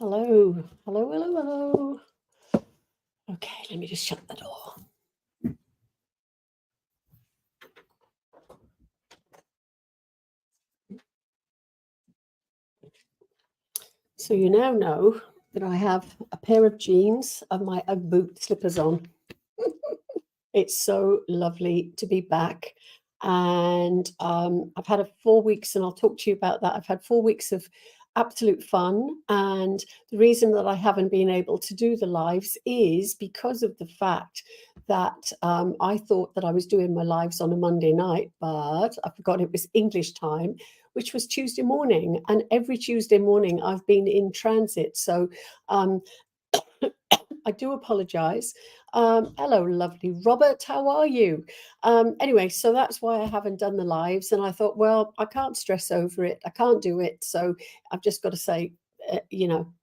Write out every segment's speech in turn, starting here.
Hello, hello, hello, hello. Okay, let me just shut the door. So you now know that I have a pair of jeans and my Ugg boot slippers on. It's so lovely to be back. And I've had 4 weeks, and I'll talk to you about that. I've had 4 weeks of absolute fun. And the reason that I haven't been able to do the lives is because of the fact that I thought that I was doing my lives on a Monday night, but I forgot it was English time, which was Tuesday morning. And every Tuesday morning I've been in transit. So um, I do apologize. Hello, lovely Robert. How are you? Anyway, so that's why I haven't done the lives. And I thought, well, I can't stress over it. I can't do it. So I've just got to say,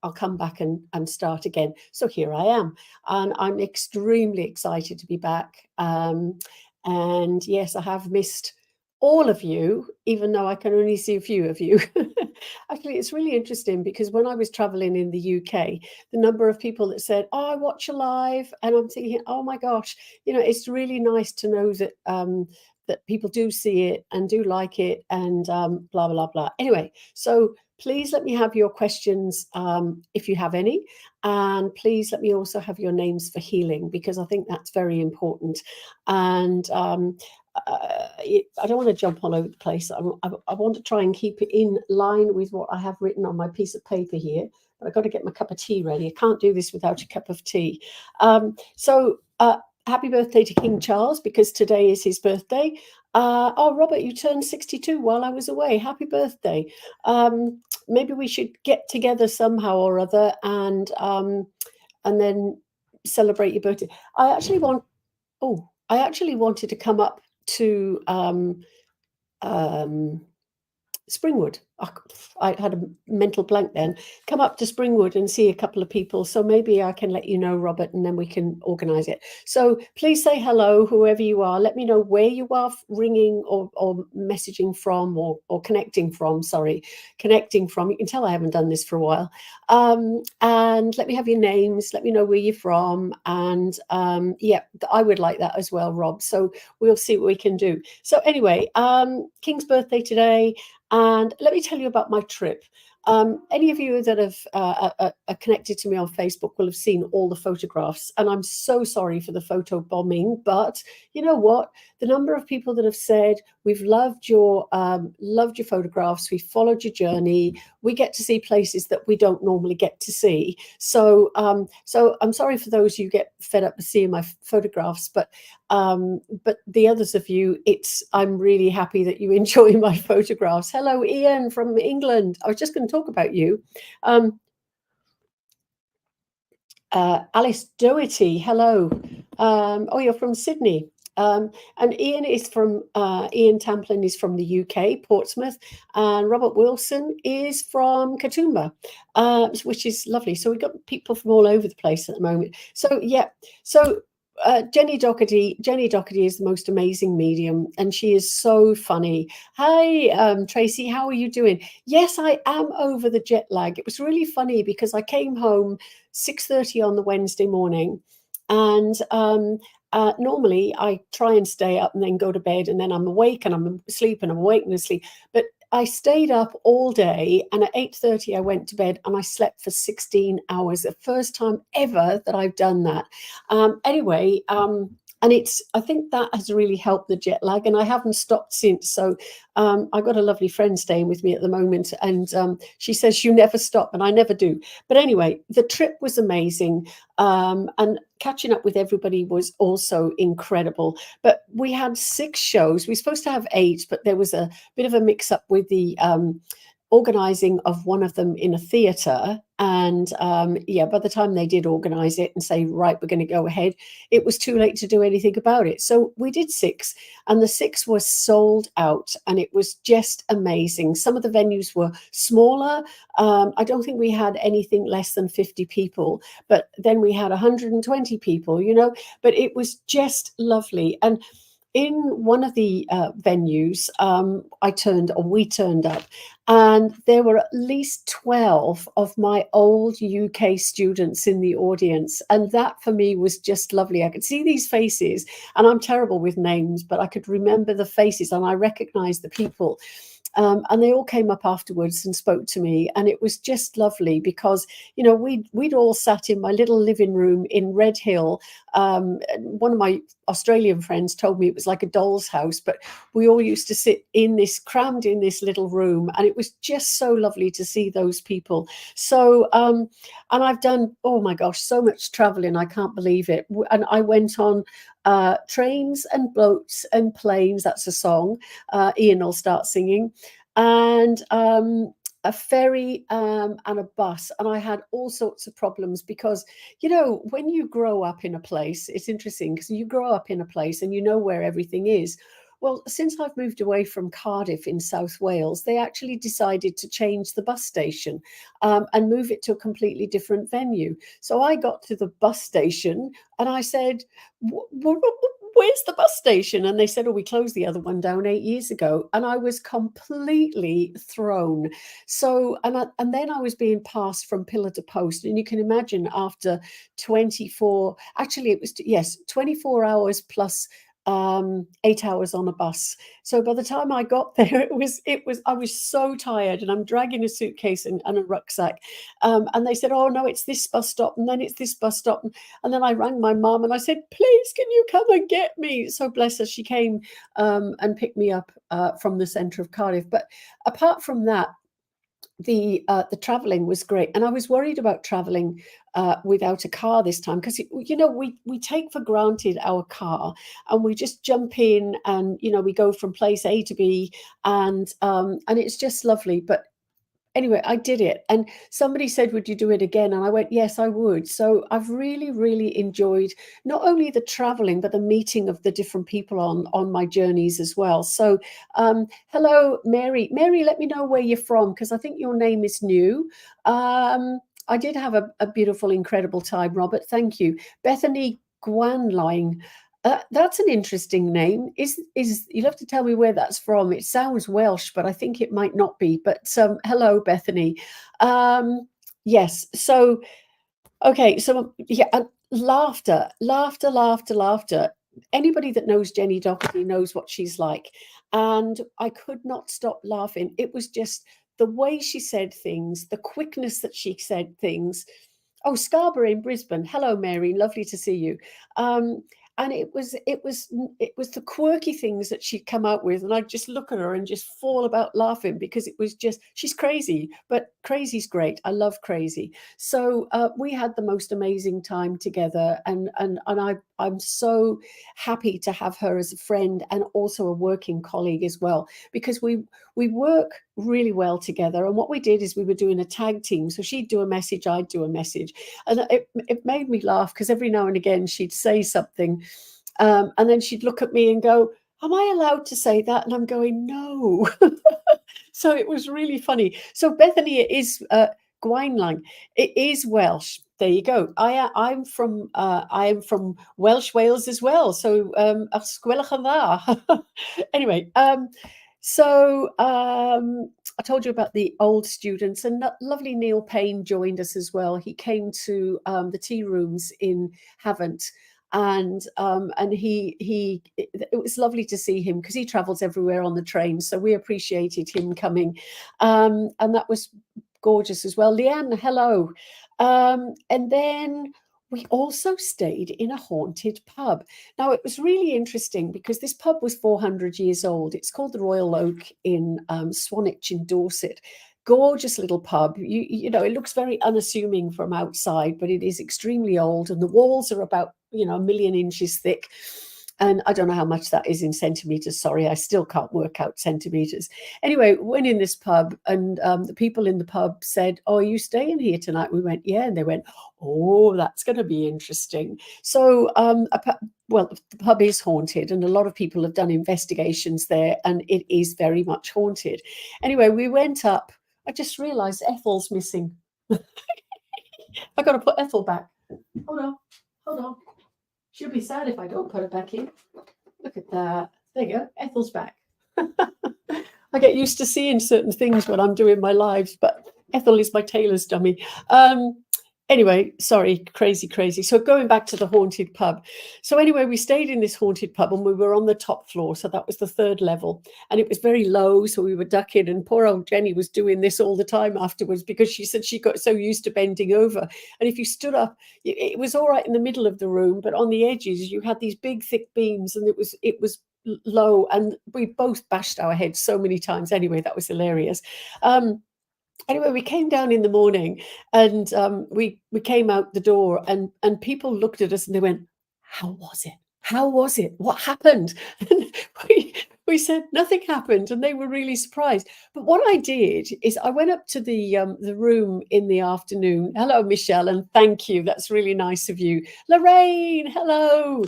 I'll come back and start again. So here I am. And I'm extremely excited to be back. And yes, I have missed all of you, even though I can only see a few of you. Actually, it's really interesting because when I was traveling in the UK, the number of people that said, "Oh, I watch you live," and I'm thinking, "Oh my gosh, it's really nice to know that that people do see it and do like it, and blah blah blah." Anyway, so please let me have your questions if you have any, and please let me also have your names for healing because I think that's very important. And I don't want to jump all over the place. I want to try and keep it in line with what I have written on my piece of paper here. But I've got to get my cup of tea ready. I can't do this without a cup of tea. Happy birthday to King Charles because today is his birthday. Oh, Robert, you turned 62 while I was away. Happy birthday. Maybe we should get together somehow or other and then celebrate your birthday. I actually wanted to come up to um, Springwood. I had a mental blank then. Come up to Springwood and see a couple of people. So maybe I can let you know, Robert, and then we can organise it. So please say hello, whoever you are. Let me know where you are ringing or messaging from or connecting from. Sorry, connecting from. You can tell I haven't done this for a while. And let me have your names. Let me know where you're from. And yeah, I would like that as well, Rob. So we'll see what we can do. So anyway, King's birthday today. And let me tell you about my trip. Any of you that have are connected to me on Facebook will have seen all the photographs, and I'm so sorry for the photo bombing. But you know what? The number of people that have said we've loved your photographs, we followed your journey, we get to see places that we don't normally get to see. So I'm sorry for those you get fed up with seeing my photographs, but the others of you, I'm really happy that you enjoy my photographs. Hello, Ian from England. I was just going to talk about you. Alice Doherty, hello. Oh, you're from Sydney. And Ian is from Ian Tamplin is from the UK, Portsmouth, and Robert Wilson is from Katoomba, which is lovely. So we've got people from all over the place at the moment. So yeah, so Jenny Doherty is the most amazing medium, and she is so funny. Hi, Tracy, how are you doing? Yes, I am over the jet lag. It was really funny because I came home 6:30 on the Wednesday morning, and normally I try and stay up and then go to bed, and then I'm awake and I'm asleep and I'm awake and asleep. But I stayed up all day, and at 8:30 I went to bed and I slept for 16 hours. The first time ever that I've done that. Anyway, and I think that has really helped the jet lag, and I haven't stopped since. So I've got a lovely friend staying with me at the moment, and she says you never stop, and I never do. But anyway, the trip was amazing, and catching up with everybody was also incredible. But we had 6 shows. We were supposed to have 8, but there was a bit of a mix-up with the organising of one of them in a theatre. And yeah, by the time they did organise it and say, right, we're going to go ahead, it was too late to do anything about it. So we did 6, and the 6 was sold out, and it was just amazing. Some of the venues were smaller. I don't think we had anything less than 50 people, but then we had 120 people, but it was just lovely. And in one of the venues, we turned up, and there were at least 12 of my old UK students in the audience. And that for me was just lovely. I could see these faces, and I'm terrible with names, but I could remember the faces and I recognized the people. And they all came up afterwards and spoke to me, and it was just lovely because, you know, we'd all sat in my little living room in Red Hill. One of my Australian friends told me it was like a doll's house, but we all used to sit in this, crammed in this little room, and it was just so lovely to see those people. So, and I've done, oh my gosh, so much traveling, I can't believe it. And I went on trains and boats and planes. That's a song. Ian will start singing. And a ferry and a bus. And I had all sorts of problems because, you know, when you grow up in a place, it's interesting because you grow up in a place and you know where everything is. Well, since I've moved away from Cardiff in South Wales, they actually decided to change the bus station and move it to a completely different venue. So I got to the bus station and I said, where's the bus station? And they said, oh, we closed the other one down 8 years ago. And I was completely thrown. So, and then I was being passed from pillar to post. And you can imagine after 24, actually it was, yes, 24 hours plus 8 hours on a bus. So by the time I got there, I was so tired, and I'm dragging a suitcase and a rucksack. And they said, oh no, it's this bus stop, and then it's this bus stop. And then I rang my mum and I said, please, can you come and get me? So bless her, she came and picked me up from the centre of Cardiff. But apart from that, the traveling was great, and I was worried about traveling without a car this time because, you know, we take for granted our car and we just jump in and, you know, we go from place A to B, and it's just lovely. But anyway, I did it. And somebody said, would you do it again? And I went, yes, I would. So I've really, really enjoyed not only the traveling, but the meeting of the different people on my journeys as well. So hello, Mary. Mary, let me know where you're from, because I think your name is new. I did have a beautiful, incredible time, Robert. Thank you. Bethany Gwanline. That's an interesting name. Is you'll have to tell me where that's from. It sounds Welsh, but I think it might not be. But hello, Bethany. Yes. So okay. So yeah, laughter, laughter, laughter, laughter. Anybody that knows Jenny Doherty knows what she's like, and I could not stop laughing. It was just the way she said things, the quickness that she said things. Oh, Scarborough in Brisbane. Hello, Mary. Lovely to see you. And it was the quirky things that she'd come out with, and I'd just look at her and just fall about laughing because it was just, she's crazy, but crazy's great. I love crazy. So we had the most amazing time together, and I'm so happy to have her as a friend and also a working colleague as well, because we work really well together. And what we did is we were doing a tag team. So she'd do a message, I'd do a message. And it made me laugh because every now and again she'd say something and then she'd look at me and go, am I allowed to say that? And I'm going, no. So it was really funny. So Bethany, it is Gwaenlang. It is Welsh. There you go. I'm from Welsh Wales as well. So ysgwelwch yn dda. Anyway, so I told you about the old students, and lovely Neil Payne joined us as well. He came to the tea rooms in Havant, and it was lovely to see him because he travels everywhere on the train. So we appreciated him coming, and that was gorgeous as well. Leanne, hello. And then we also stayed in a haunted pub. Now, it was really interesting because this pub was 400 years old. It's called the Royal Oak in Swanage in Dorset. Gorgeous little pub. You know, it looks very unassuming from outside, but it is extremely old, and the walls are about, you know, 1,000,000 inches thick. And I don't know how much that is in centimeters. Sorry, I still can't work out centimeters. Anyway, went in this pub, and the people in the pub said, oh, are you staying here tonight? We went, yeah. And they went, oh, that's going to be interesting. So, well, the pub is haunted, and a lot of people have done investigations there, and it is very much haunted. Anyway, we went up. I just realized Ethel's missing. I've got to put Ethel back. Hold on. She'll be sad if I don't put her back in. Look at that. There you go. Ethel's back. I get used to seeing certain things when I'm doing my lives, but Ethel is my tailor's dummy. Anyway, sorry, crazy. So going back to the haunted pub. So anyway, we stayed in this haunted pub and we were on the top floor. So that was the third level and it was very low. So we were ducking and poor old Jenny was doing this all the time afterwards because she said she got so used to bending over. And if you stood up, it was all right in the middle of the room, but on the edges, you had these big, thick beams and it was low and we both bashed our heads so many times. Anyway, that was hilarious. Anyway, we came down in the morning and we came out the door and people looked at us and they went, how was it? How was it? What happened? And we said nothing happened and they were really surprised. But what I did is I went up to the room in the afternoon. Hello, Michelle, and thank you. That's really nice of you. Lorraine, hello.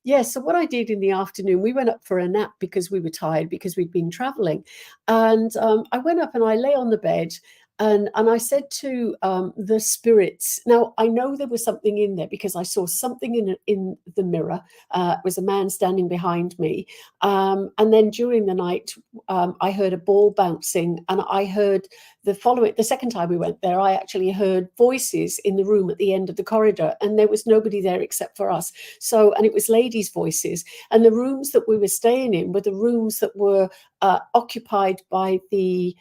Yeah, so what I did in the afternoon, we went up for a nap because we were tired because we'd been traveling. And I went up and I lay on the bed and I said to the spirits, now I know there was something in there because I saw something in the mirror. It was a man standing behind me. And then during the night, I heard a ball bouncing and I heard the second time we went there, I actually heard voices in the room at the end of the corridor and there was nobody there except for us. So, and it was ladies' voices. And the rooms that we were staying in were the rooms that were occupied by the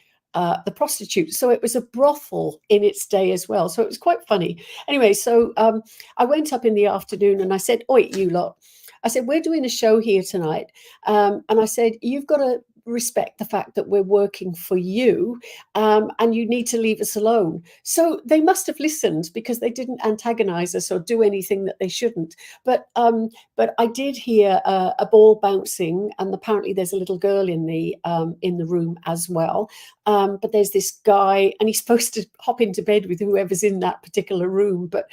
prostitutes. So it was a brothel in its day as well. So it was quite funny. Anyway, so I went up in the afternoon and I said, oi, you lot. I said, we're doing a show here tonight. And I said, you've got to respect the fact that we're working for you and you need to leave us alone. So they must have listened because they didn't antagonize us or do anything that they shouldn't. But I did hear a ball bouncing and apparently there's a little girl in the room as well. But there's this guy and he's supposed to hop into bed with whoever's in that particular room. But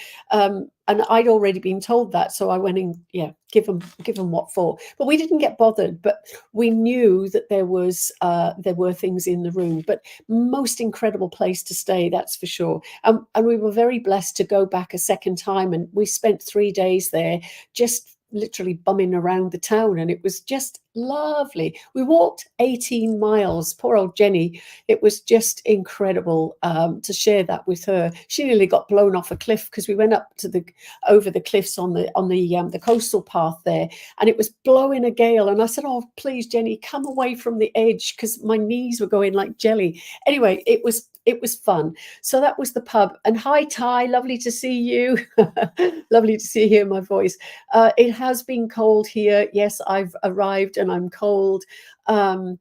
and I'd already been told that. So I went in, give them what for. But we didn't get bothered. But we knew that there were things in the room. But most incredible place to stay, that's for sure. And we were very blessed to go back a second time. And we spent 3 days there just literally bumming around the town and it was just lovely. We walked 18 miles. Poor old Jenny. It was just incredible to share that with her. She nearly got blown off a cliff because we went up to over the cliffs on the coastal path there and it was blowing a gale and I said, oh please Jenny, come away from the edge because my knees were going like jelly. Anyway, it was fun. So that was the pub. And hi Ty, lovely to see you. Lovely to see hear my voice. It has been cold here. Yes, I've arrived and I'm cold. Do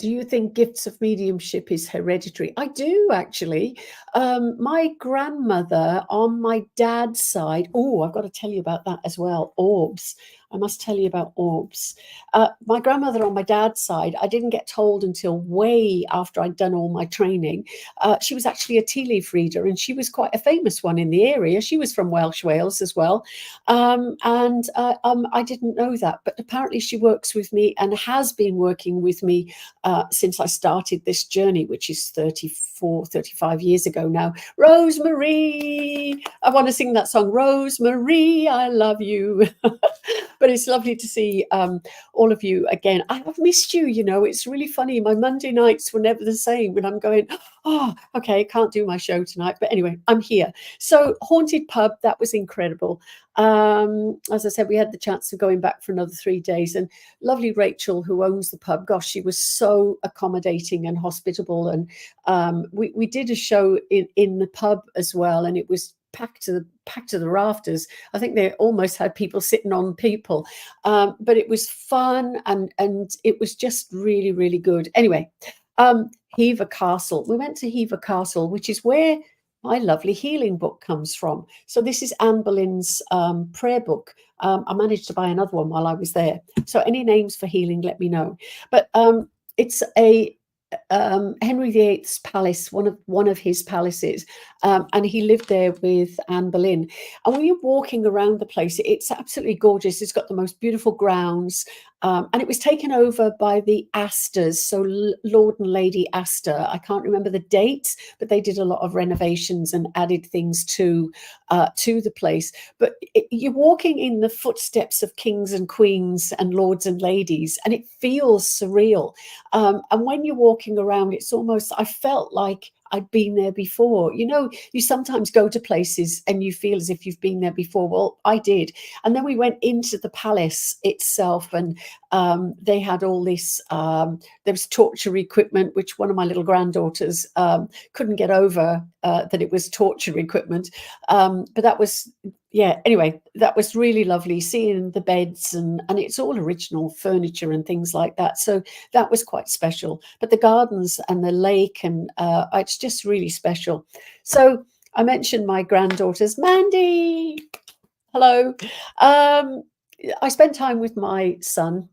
you think gifts of mediumship is hereditary? I do actually. My grandmother on my dad's side, oh, I've got to tell you about that as well. Orbs. I must tell you about orbs. My grandmother on my dad's side, I didn't get told until way after I'd done all my training. She was actually a tea leaf reader and she was quite a famous one in the area. She was from Welsh Wales as well. I didn't know that, but apparently she works with me and has been working with me since I started this journey, which is 35 years ago now. Rosemary, I want to sing that song, Rosemary, I love you. But it's lovely to see all of you again. I have missed you, you know, it's really funny. My Monday nights were never the same when I'm going, oh, okay, can't do my show tonight. But anyway, I'm here. So Haunted Pub, that was incredible. As I said, we had the chance of going back for another 3 days and lovely Rachel, who owns the pub, gosh, she was so accommodating and hospitable. And we did a show in the pub as well. And it was packed to the rafters. I think they almost had people sitting on people, but it was fun and it was just really, really good. Anyway, Hever Castle. We went to Hever Castle, which is where my lovely healing book comes from. So this is Anne Boleyn's prayer book. I managed to buy another one while I was there. So any names for healing, let me know. But it's a Henry VIII's palace, one of his palaces, and he lived there with Anne Boleyn. And when you're walking around the place, it's absolutely gorgeous. It's got the most beautiful grounds, and it was taken over by the Astors, so Lord and Lady Astor. I can't remember the dates, but they did a lot of renovations and added things to the place. But you're walking in the footsteps of kings and queens and lords and ladies, and it feels surreal. And when you're walking around, it's almost, I felt like I'd been there before. You know, you sometimes go to places and you feel as if you've been there before. Well, I did. And then we went into the palace itself, and they had all this, there was torture equipment, which one of my little granddaughters couldn't get over that it was torture equipment. But that was, yeah, anyway, that was really lovely seeing the beds, and it's all original furniture and things like that. So that was quite special. But the gardens and the lake, and it's just really special. So I mentioned my granddaughters. Mandy, hello. I spent time with my son,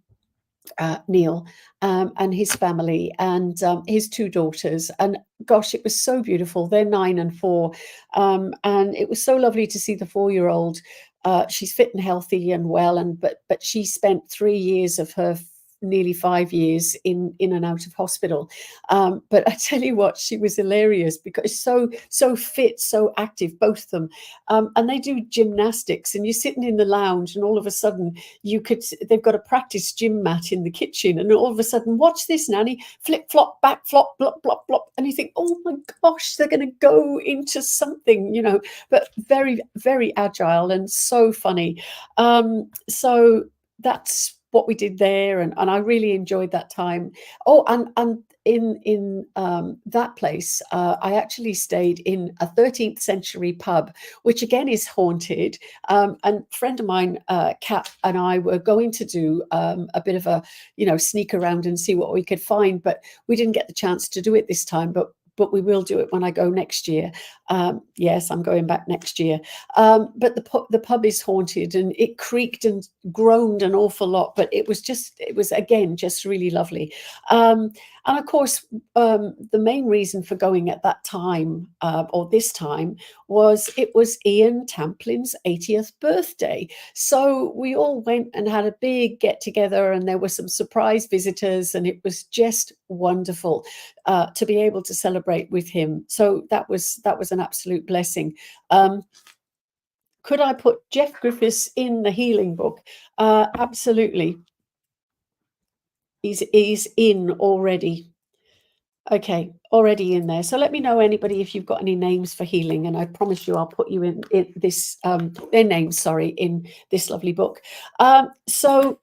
Neil, and his family, and his two daughters. And gosh, it was so beautiful. They're 9 and 4. And it was so lovely to see the 4-year-old. She's fit and healthy and well, and but she spent 3 years of her nearly 5 years in and out of hospital. But I tell you what, she was hilarious because so fit, so active, both of them. And they do gymnastics, and you're sitting in the lounge, and all of a sudden they've got a practice gym mat in the kitchen, and all of a sudden, watch this, Nanny, flip, flop, back, flop, blop, blop, blop. And you think, oh my gosh, they're going to go into something, you know, but very, very agile and so funny. So that's what we did there, and I really enjoyed that time. Oh, and in that place, I actually stayed in a 13th century pub, which again is haunted. And a friend of mine, Kat, and I were going to do a bit of a, you know, sneak around and see what we could find, but we didn't get the chance to do it this time. But we will do it when I go next year. Yes, I'm going back next year. But the pub is haunted, and it creaked and groaned an awful lot. But it was again just really lovely. And of course, the main reason for going at that time, or this time, was it was Ian Tamplin's 80th birthday. So we all went and had a big get together, and there were some surprise visitors, and it was just wonderful to be able to celebrate with him. So that was an absolute blessing. Could I put Jeff Griffiths in the healing book? Absolutely. He's in already. Okay, already in there. So let me know, anybody, if you've got any names for healing, and I promise you I'll put you in this their names, sorry, in this lovely book. So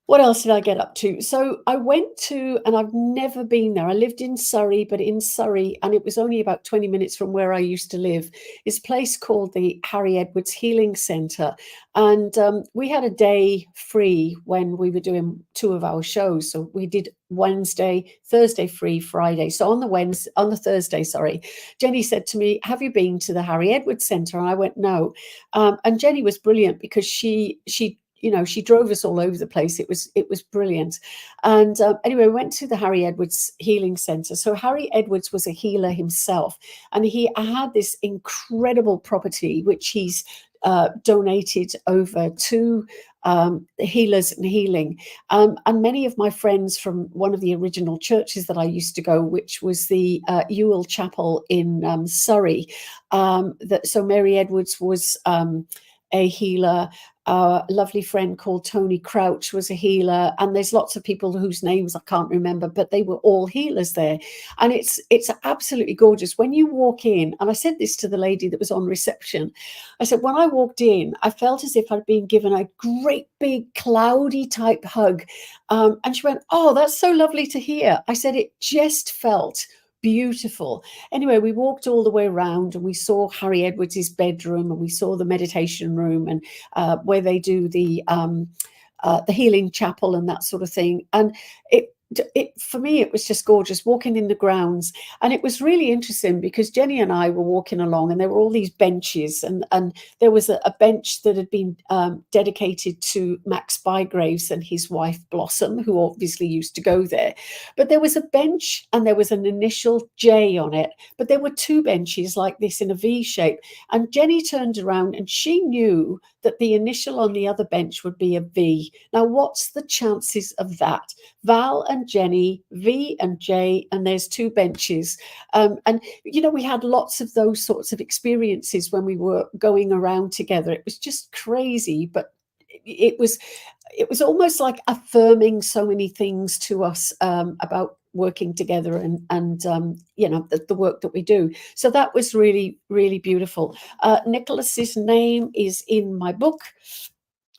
what else did I get up to? So I went to, and I've never been there. I lived in Surrey, but in Surrey, and it was only about 20 minutes from where I used to live, is a place called the Harry Edwards Healing Centre. And we had a day free when we were doing 2 of our shows. So we did Wednesday, Thursday free, Friday. So on the Thursday, sorry, Jenny said to me, "Have you been to the Harry Edwards Centre?" And I went, "No." And Jenny was brilliant because she you know, she drove us all over the place. It was brilliant. And anyway, we went to the Harry Edwards Healing Centre. So Harry Edwards was a healer himself, and he had this incredible property which he's donated over to healers and healing. And many of my friends from one of the original churches that I used to go, which was the Ewell Chapel in Surrey. So Mary Edwards was a healer. A lovely friend called Tony Crouch was a healer, and there's lots of people whose names I can't remember, but they were all healers there. And it's absolutely gorgeous when you walk in. And I said this to the lady that was on reception. I said, when I walked in, I felt as if I'd been given a great big cloudy type hug. And she went, "Oh, that's so lovely to hear." I said, it just felt beautiful. Anyway, we walked all the way around, and we saw Harry Edwards's bedroom, and we saw the meditation room, and where they do the healing chapel and that sort of thing. And for me, it was just gorgeous walking in the grounds. And it was really interesting because Jenny and I were walking along and there were all these benches, and there was a bench that had been dedicated to Max Bygraves and his wife Blossom, who obviously used to go there. But there was a bench and there was an initial J on it, but there were two benches like this in a V shape. And Jenny turned around and she knew that the initial on the other bench would be a V. Now, what's the chances of that? Val and Jenny, V and J, and there's two benches. And, you know, we had lots of those sorts of experiences when we were going around together. It was just crazy, but it was almost like affirming so many things to us about working together and you know, the work that we do. So that was really, really beautiful. Nicholas's name is in my book.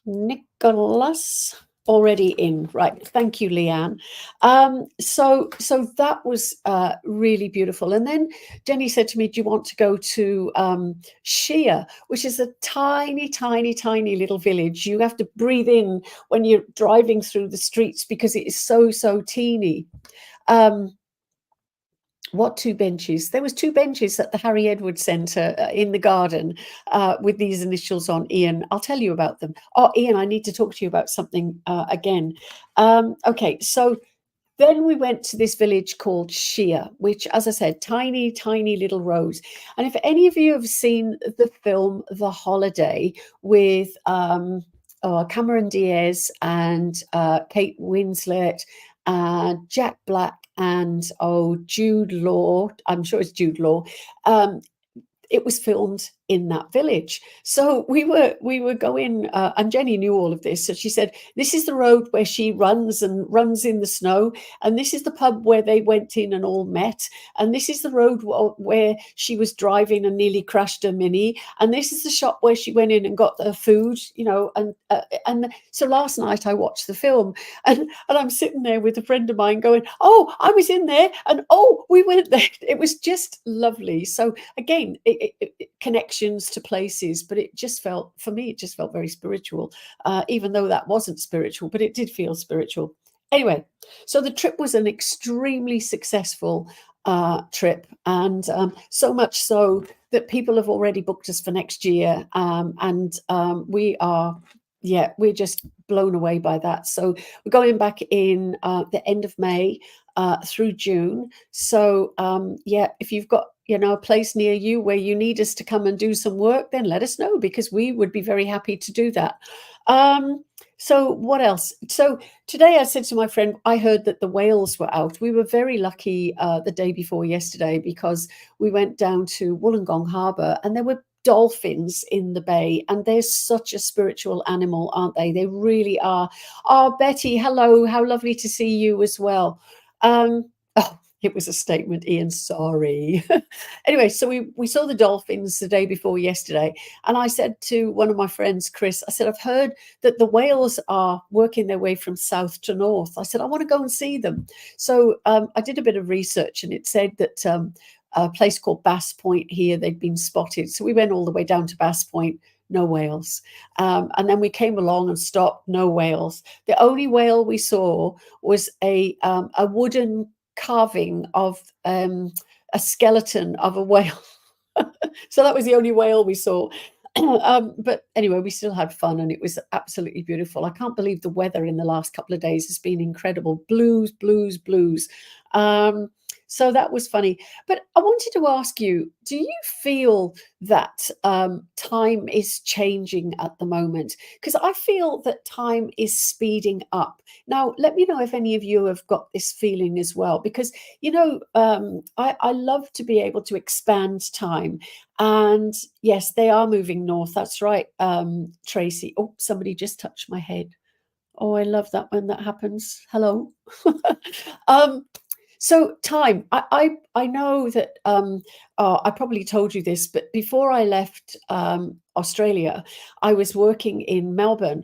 Nicholas, already in, right? Thank you, Leanne. So that was really beautiful. And then Jenny said to me, do you want to go to Shia, which is a tiny, tiny, tiny little village. You have to breathe in when you're driving through the streets because it is so teeny. What two benches? There was two benches at the Harry Edwards Centre in the garden with these initials on. Ian, I'll tell you about them. Oh, Ian, I need to talk to you about something again. Okay, so then we went to this village called Shia, which, as I said, tiny, tiny little roads. And if any of you have seen the film The Holiday with Cameron Diaz and Kate Winslet, Jack Black, and Jude Law, I'm sure it's Jude Law, it was filmed in that village. So we were going, and Jenny knew all of this. So she said, this is the road where she runs in the snow. And this is the pub where they went in and all met. And this is the road where she was driving and nearly crashed her Mini. And this is the shop where she went in and got her food, you know. And so last night I watched the film and I'm sitting there with a friend of mine going, oh, I was in there. And oh, we went there. It was just lovely. So again, connections to places, but it just felt, for me, it just felt very spiritual, even though that wasn't spiritual, but it did feel spiritual. Anyway, so the trip was an extremely successful trip, and so much so that people have already booked us for next year, and we are, yeah, we're just blown away by that. So we're going back in the end of May through June. So yeah, if you've got, you know, a place near you where you need us to come and do some work, then let us know, because we would be very happy to do that. So what else? So today I said to my friend, I heard that the whales were out. We were very lucky the day before yesterday, because we went down to Wollongong Harbour and there were dolphins in the bay, and they're such a spiritual animal, aren't they? They really are. Oh, Betty, hello, how lovely to see you as well. Oh, it was a statement, Ian, sorry. Anyway, so we saw the dolphins the day before yesterday, and I said to one of my friends, Chris, I said, I've heard that the whales are working their way from south to north. I said, I want to go and see them. So I did a bit of research, and it said that a place called Bass Point here, they'd been spotted. So we went all the way down to Bass Point, no whales. And then we came along and stopped, no whales. The only whale we saw was a wooden carving of a skeleton of a whale. So that was the only whale we saw. But anyway, we still had fun, and it was absolutely beautiful. I can't believe the weather in the last couple of days has been incredible. Blues. So that was funny. But I wanted to ask you, do you feel that time is changing at the moment? Because I feel that time is speeding up. Now, let me know if any of you have got this feeling as well, because, you know, I love to be able to expand time. And yes, they are moving north. That's right, Tracy. Oh, somebody just touched my head. Oh, I love that when that happens. Hello. So time, I know that I probably told you this, but before I left Australia, I was working in Melbourne.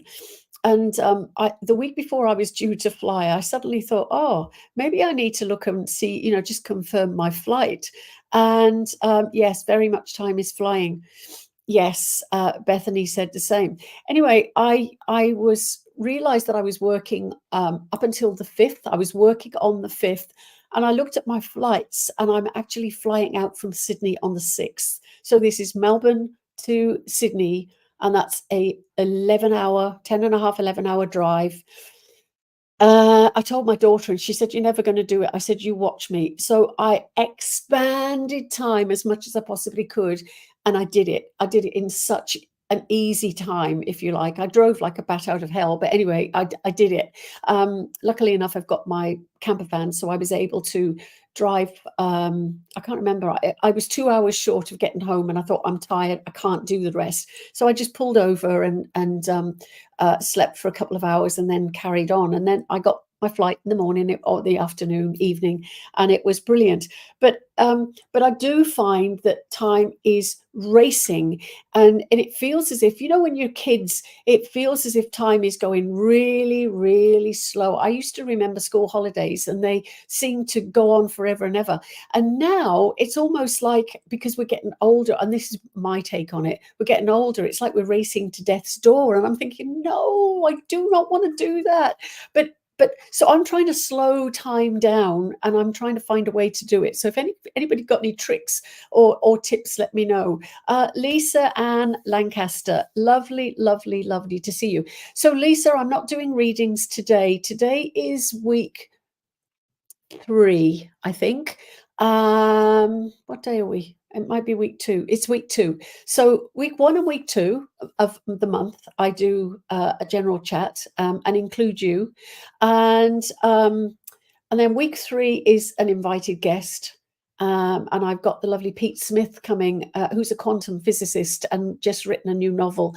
And the week before I was due to fly, I suddenly thought, oh, maybe I need to look and see, you know, just confirm my flight. And yes, very much time is flying. Yes, Bethany said the same. Anyway, I was realized that I was working up until the 5th. I was working on the 5th, and I looked at my flights, and I'm actually flying out from Sydney on the 6th. So this is Melbourne to Sydney, and that's a 11-hour, 10 and a half, 11-hour drive. I told my daughter, and she said, "You're never going to do it." I said, "You watch me." So I expanded time as much as I possibly could, and I did it. I did it in such an easy time, if you like. I drove like a bat out of hell, but anyway, I did it. Luckily enough, I've got my camper van, so I was able to drive. I can't remember. I was 2 hours short of getting home, and I thought, I'm tired. I can't do the rest. So I just pulled over and slept for a couple of hours and then carried on. And then I got my flight in the morning or the afternoon, evening, and it was brilliant. But I do find that time is racing, and it feels as if, when you're kids, it feels as if time is going really, really slow. I used to remember school holidays, and they seemed to go on forever and ever. And now it's almost like, because we're getting older, and this is my take on it, we're getting older, it's like we're racing to death's door. And I'm thinking, no, I do not want to do that. But so I'm trying to slow time down, and I'm trying to find a way to do it. So if anybody got any tricks or tips, let me know. Lisa Ann Lancaster, lovely, lovely, lovely to see you. So Lisa, I'm not doing readings today. Today is week 3, I think. What day are we? It might be week 2. It's week 2. So week 1 and week 2 of the month, I do a general chat and include you, and then week 3 is an invited guest. And I've got the lovely Pete Smith coming, who's a quantum physicist and just written a new novel.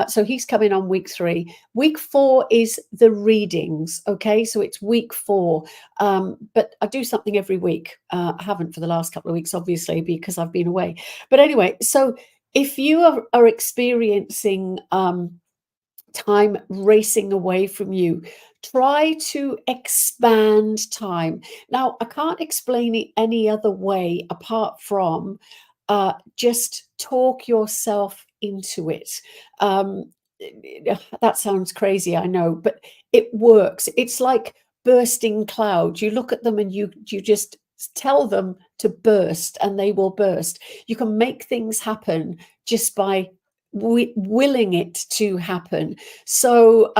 So he's coming on week 3. Week 4 is the readings. Okay, so it's week 4. But I do something every week. I haven't for the last couple of weeks, obviously, because I've been away. But anyway, so if you are experiencing time racing away from you, try to expand time. Now, I can't explain it any other way apart from just talk yourself into it. That sounds crazy, I know, but it works. It's like bursting clouds. You look at them and you just tell them to burst, and they will burst. You can make things happen just by willing it to happen. So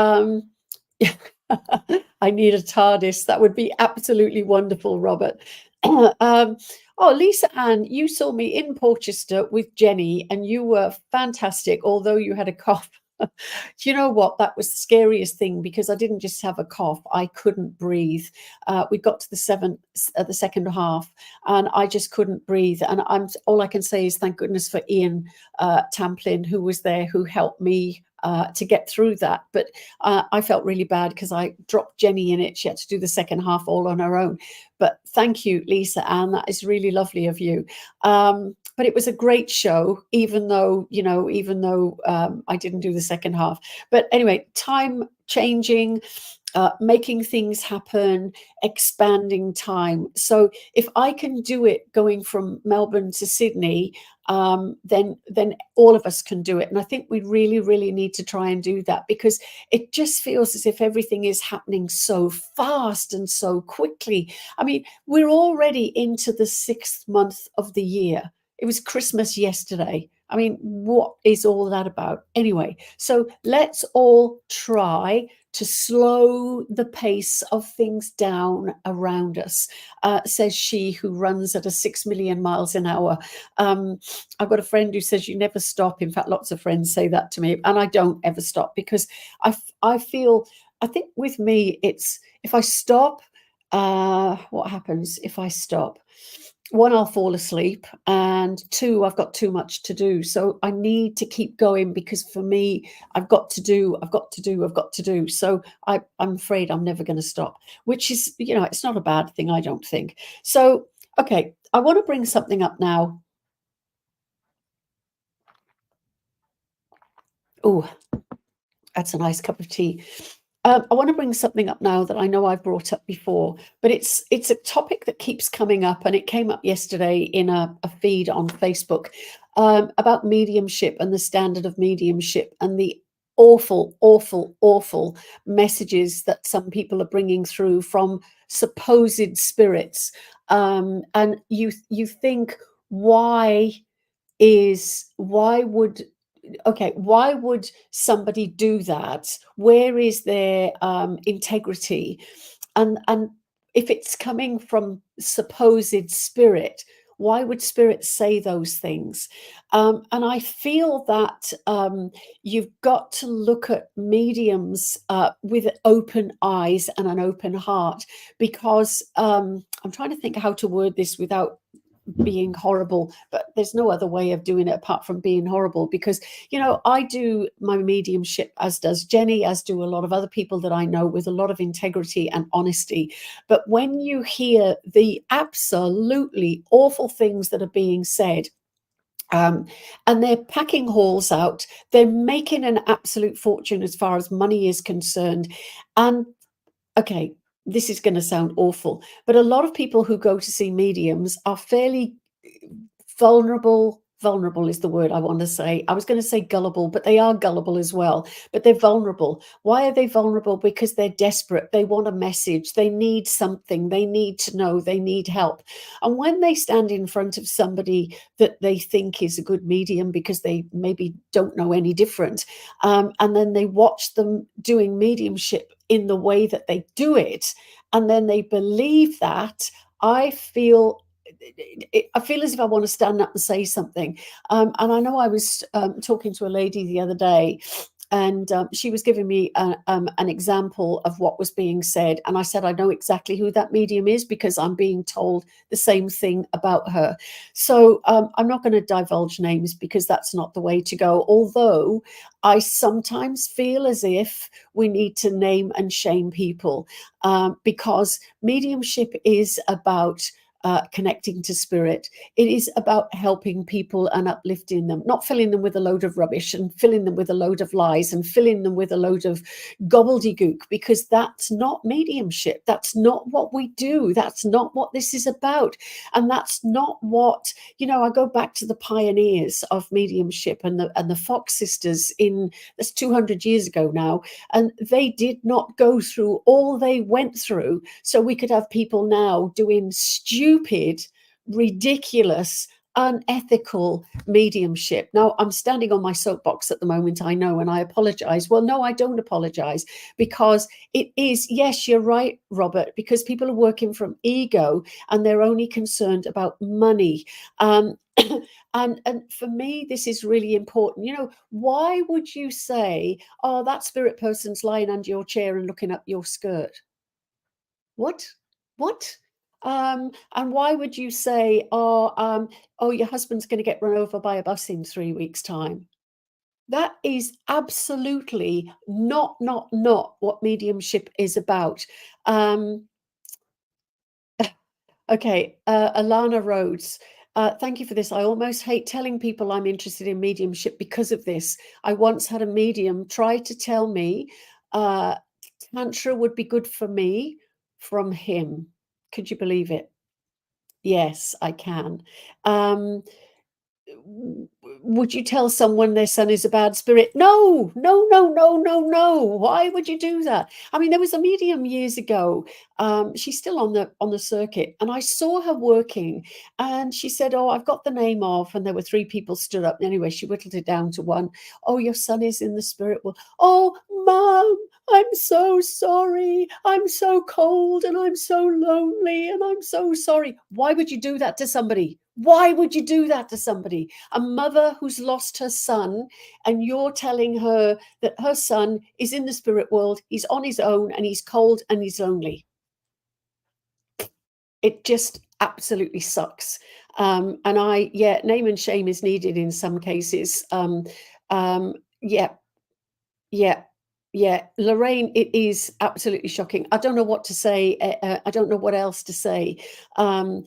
I need a TARDIS. That would be absolutely wonderful, Robert. Oh, Lisa Ann, you saw me in Portchester with Jenny, and you were fantastic, although you had a cough. Do you know what? That was the scariest thing, because I didn't just have a cough, I couldn't breathe. We got to the second half, and I just couldn't breathe. And all I can say is thank goodness for Ian Tamplin, who was there, who helped me to get through that. But I felt really bad because I dropped Jenny in it. She had to do the second half all on her own. But thank you, Lisa Ann. That is really lovely of you. But it was a great show, even though I didn't do the second half. But anyway, time changing, making things happen, expanding time. So if I can do it going from Melbourne to Sydney, then all of us can do it. And I think we really, really need to try and do that, because it just feels as if everything is happening so fast and so quickly. I mean, we're already into the 6th month of the year. It was Christmas yesterday. I mean, what is all that about? Anyway, so let's all try to slow the pace of things down around us, says she who runs at a 6 million miles an hour. I've got a friend who says you never stop. In fact, lots of friends say that to me, and I don't ever stop, because I think with me, it's if I stop, what happens if I stop? 1, I'll fall asleep, and 2, I've got too much to do. So I need to keep going, because for me, I've got to do. So I'm afraid I'm never going to stop, which is, it's not a bad thing, I don't think. So, okay, I want to bring something up now. Oh, that's a nice cup of tea. I want to bring something up now that I know I've brought up before, but it's a topic that keeps coming up, and it came up yesterday in a feed on Facebook about mediumship and the standard of mediumship and the awful, awful, awful messages that some people are bringing through from supposed spirits. And you think, why why would okay, why would somebody do that? Where is their integrity? And if it's coming from supposed spirit, why would spirit say those things? And I feel that you've got to look at mediums with open eyes and an open heart, because I'm trying to think how to word this without being horrible, but there's no other way of doing it apart from being horrible. Because I do my mediumship, as does Jenny, as do a lot of other people that I know, with a lot of integrity and honesty. But when you hear the absolutely awful things that are being said, and they're packing halls out, they're making an absolute fortune as far as money is concerned. And okay, this is going to sound awful, but a lot of people who go to see mediums are fairly vulnerable. Vulnerable is the word I want to say. I was going to say gullible, but they are gullible as well. But they're vulnerable. Why are they vulnerable? Because they're desperate. They want a message. They need something. They need to know. They need help. And when they stand in front of somebody that they think is a good medium, because they maybe don't know any different, and then they watch them doing mediumship in the way that they do it, and then they believe that, I feel I feel as if I want to stand up and say something. And I know I was talking to a lady the other day, and she was giving me an example of what was being said. And I said, I know exactly who that medium is, because I'm being told the same thing about her. So I'm not going to divulge names, because that's not the way to go. Although I sometimes feel as if we need to name and shame people, because mediumship is about connecting to spirit. It is about helping people and uplifting them, not filling them with a load of rubbish and filling them with a load of lies and filling them with a load of gobbledygook, because that's not mediumship. That's not what we do. That's not what this is about. And that's not what, I go back to the pioneers of mediumship, and the Fox sisters, that's 200 years ago now, and they did not go through all they went through so we could have people now doing stupid, ridiculous, unethical mediumship. Now, I'm standing on my soapbox at the moment, I know, and I apologize. Well, no, I don't apologize, because it is, yes, you're right, Robert, because people are working from ego and they're only concerned about money. And for me, this is really important. Why would you say, oh, that spirit person's lying under your chair and looking up your skirt? What? And why would you say, oh, your husband's going to get run over by a bus in 3 weeks' time? That is absolutely not what mediumship is about. Um, okay, Alana Rhodes. Thank you for this. I almost hate telling people I'm interested in mediumship because of this. I once had a medium try to tell me uh, Tantra would be good for me from him. Could you believe it? Yes, I can. Um, would you tell someone their son is a bad spirit? No, no, no, no, no, no. Why would you do that? I mean, there was a medium years ago. She's still on the circuit, and I saw her working. And she said, "Oh, I've got the name of," and there were three people stood up. Anyway, she whittled it down to one. "Oh, your son is in the spirit world." "Oh, mom, I'm so sorry. I'm so cold and I'm so lonely and I'm so sorry." Why would you do that to somebody? Why would you do that to somebody? A mother who's lost her son, and you're telling her that her son is in the spirit world, he's on his own, and he's cold and he's lonely. It just absolutely sucks. Yeah, name and shame is needed in some cases. Yeah, yeah, yeah. Lorraine, it is absolutely shocking. I don't know what to say. I don't know what else to say. Um,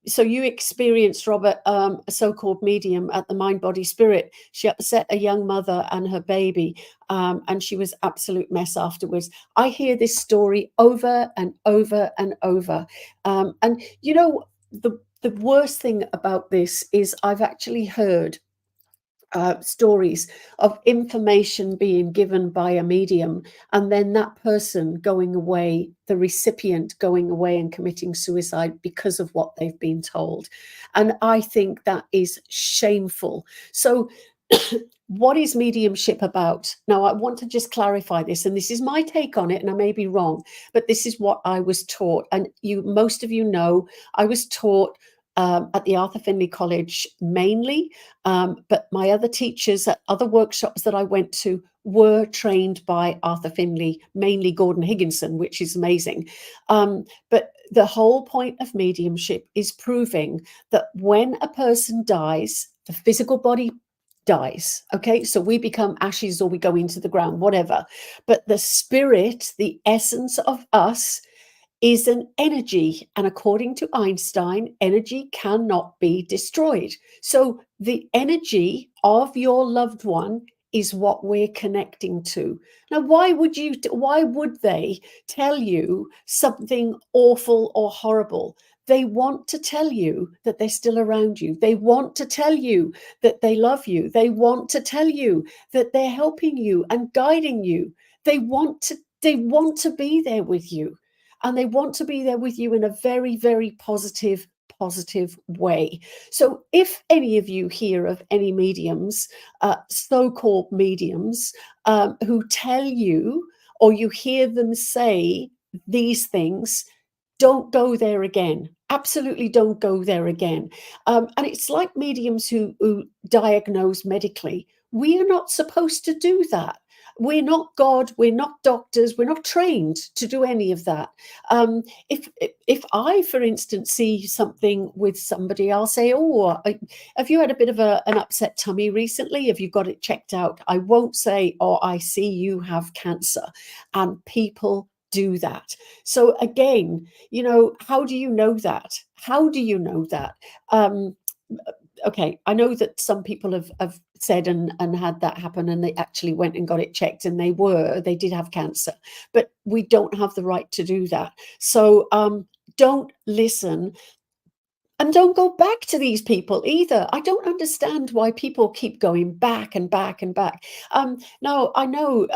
so you experienced, Robert, a so-called medium at the Mind Body Spirit. She upset a young mother and her baby, and she was absolute mess afterwards. I hear this story over and over and over. And the worst thing about this is I've actually heard stories of information being given by a medium, and then that person going away, the recipient going away and committing suicide because of what they've been told. And I think that is shameful. So what is mediumship about? Now, I want to just clarify this, and this is my take on it, and I may be wrong, but this is what I was taught. And most of you know, I was taught at the Arthur Findlay College mainly, but my other teachers at other workshops that I went to were trained by Arthur Findlay, mainly Gordon Higginson, which is amazing. But the whole point of mediumship is proving that when a person dies, the physical body dies. Okay, so we become ashes or we go into the ground, whatever. But the spirit, the essence of us, is an energy. And according to Einstein, energy cannot be destroyed. So the energy of your loved one is what we're connecting to. Now, why would they tell you something awful or horrible? They want to tell you that they're still around you. They want to tell you that they love you. They want to tell you that they're helping you and guiding you. They want to be there with you. And they want to be there with you in a very, very positive way. So if any of you hear of any mediums, so-called mediums, who tell you, or you hear them say these things, don't go there again. Absolutely don't go there again. And it's like mediums who diagnose medically. We are not supposed to do that. We're not God, we're not doctors, we're not trained to do any of that. If I, for instance, see something with somebody, I'll say, oh, have you had a bit of an upset tummy recently? Have you got it checked out? I won't say, oh, I see you have cancer. And people do that. So again, how do you know that? How do you know that? Okay, I know that some people have said and had that happen, and they actually went and got it checked, and they did have cancer, but we don't have the right to do that. So don't listen. And don't go back to these people either. I don't understand why people keep going back and back and back. Now, I know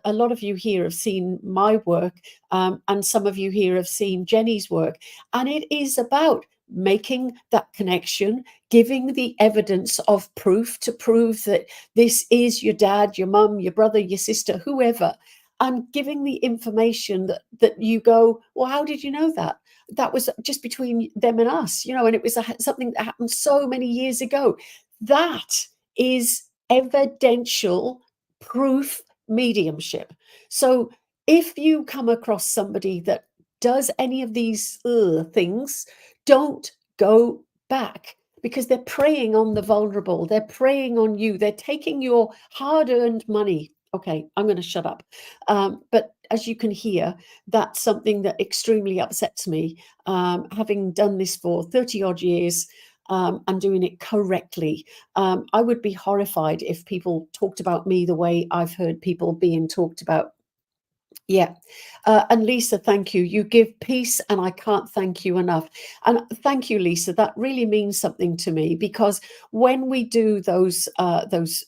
a lot of you here have seen my work, and some of you here have seen Jenny's work. And it is about making that connection, giving the evidence of proof to prove that this is your dad, your mum, your brother, your sister, whoever, and giving the information that you go, well, how did you know that? That was just between them and us, and it was something that happened so many years ago. That is evidential proof mediumship. So if you come across somebody that does any of these things, don't go back, because they're preying on the vulnerable. They're preying on you. They're taking your hard-earned money. Okay, I'm going to shut up. But as you can hear, that's something that extremely upsets me. Having done this for 30 odd years, and doing it correctly, I would be horrified if people talked about me the way I've heard people being talked about. Yeah. And Lisa, thank you. You give peace, and I can't thank you enough. And thank you, Lisa. That really means something to me, because when we do those